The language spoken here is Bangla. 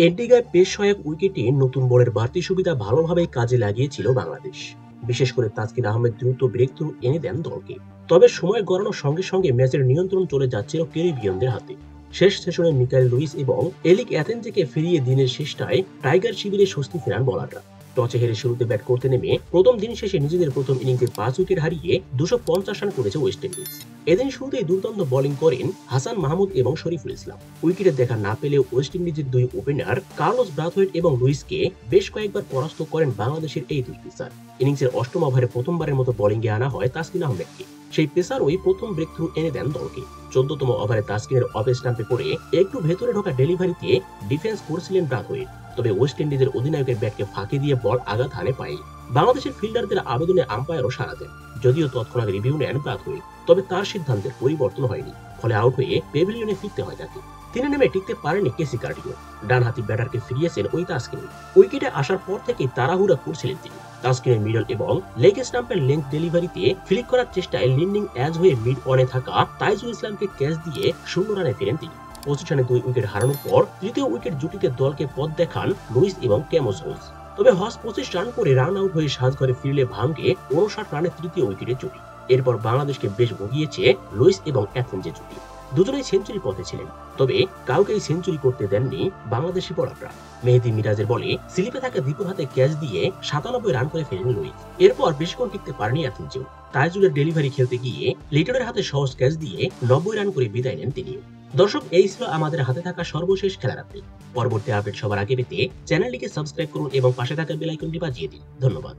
এন্টিগায় পেশ সহায়ক উইকেটে নতুন বলের বাড়তি সুবিধা ভালোভাবে কাজে লাগিয়েছিল বাংলাদেশ। বিশেষ করে তাসকিন আহমেদ দ্রুত ব্রেক থ্রু এনে দেন দলকে। তবে সময় গড়ানোর সঙ্গে সঙ্গে ম্যাচের নিয়ন্ত্রণ চলে যাচ্ছিল ক্যারিবিয়ানদের হাতে। শেষ সেশনে মিকাইল লুইস এবং এলিক অ্যাথেনজেকে ফিরিয়ে দিনের শেষটায় টাইগার শিবিরে স্বস্তি ফেরান বলাররা। টসে হেরে শুরুতে ব্যাট করতে নেমে প্রথম দিন শেষে নিজেদের প্রথম ইনিংসে 5 উইকেট হারিয়ে 250 রান করেছে ওয়েস্ট ইন্ডিজ। এদিন শুরুতেই দুর্দান্ত বোলিং করেন হাসান মাহমুদ এবং শরীফুল ইসলাম। উইকেটে দেখা না পেলেও ওয়েস্ট ইন্ডিজের দুই ওপেনার কার্লোস ব্রাথওয়েট এবং লুইসকে বেশ কয়েকবার পরাস্ত করেন বাংলাদেশের এই দুই পেসার। ইনিংসের অষ্টম ওভারে প্রথমবারের মতো বোলিংয়ে আনা হয় তাসকিন আহমেদকে। সেই পেসার ওই প্রথম ব্রেক থ্রু এনে দেন দলকে। 14তম ওভারে তাসকিনের অফ স্টাম্পে পড়ে একটু ভেতরে ঢোকা ডেলিভারিতে ডিফেন্স করছিলেন ব্রাথওয়েট। তবে ওয়েস্ট ইন্ডিজের অধিনায়কের ব্যাটকে ফাঁকি দিয়ে বল আঘাত হানে পায়ে। বাংলাদেশের ফিল্ডারদের আবেদনে আম্পায়ারও সাড়া দেন। যদিও তৎক্ষণাৎ রিভিউ নেন ব্রাথওয়েট, তবে তার সিদ্ধান্তের পরিবর্তন হয়নি। ফলে আউট হয়ে পেভিলিয়নে ফিরতে হয় তাকে। তিনি নেমে টিকতে পারেনি কেসি কার্ডিও। ডানহাতি ব্যাটারকে ফিরিয়েছেন ওই তাসকিন। উইকেটে আসার পর থেকেই তাড়াহুড়া করছিলেন তিনি। তাসকিনের মিডল এবং লেগ স্টাম্পের লেন্থ ডেলিভারিতে ফ্লিক করার চেষ্টায় লিন্ডিং এজ হয়ে মিড অনে থাকা তাইজুল ইসলামকে ক্যাচ দিয়ে 0 রানে ফেরেন তিনি। 25 রানে 2 উইকেট হারানোর পর তৃতীয় উইকেট জুটিতে দলকে পথ দেখান লুইস এবং ক্যামোস হোলস। তবে হস 25 রান করে রান আউট হয়ে সাজঘরে ফিরলে ভাঙে 59 রানে তৃতীয় উইকেটের জুটি। এরপর বাংলাদেশকে বেশ ভুগিয়েছে লুইস এবং অ্যাথেনজের জুটি। দুজনেই সেঞ্চুরি পথে ছিলেন, তবে কাউকেই সেঞ্চুরি করতে দেননি বাংলাদেশি বোলাররা। মেহেদী মিরাজের বলে স্লিপে থাকা দীপুর হাতে ক্যাচ দিয়ে 97 রান করে ফেলেন লুইস। এরপর বেশিক্ষণ টিকতে পারেনি অ্যাথেনজেও। তাইজুলের ডেলিভারি খেলতে গিয়ে লিটনের হাতে সহজ ক্যাচ দিয়ে 90 রান করে বিদায় নেন তিনিও। দর্শক, এই ছিল আমাদের হাতে থাকা সর্বশেষ খেলার আপডেট। পরবর্তী আপডেট সবার আগে পেতে চ্যানেলটিকে সাবস্ক্রাইব করুন এবং পাশে থাকা বেল আইকনটি বাজিয়ে দিন। ধন্যবাদ।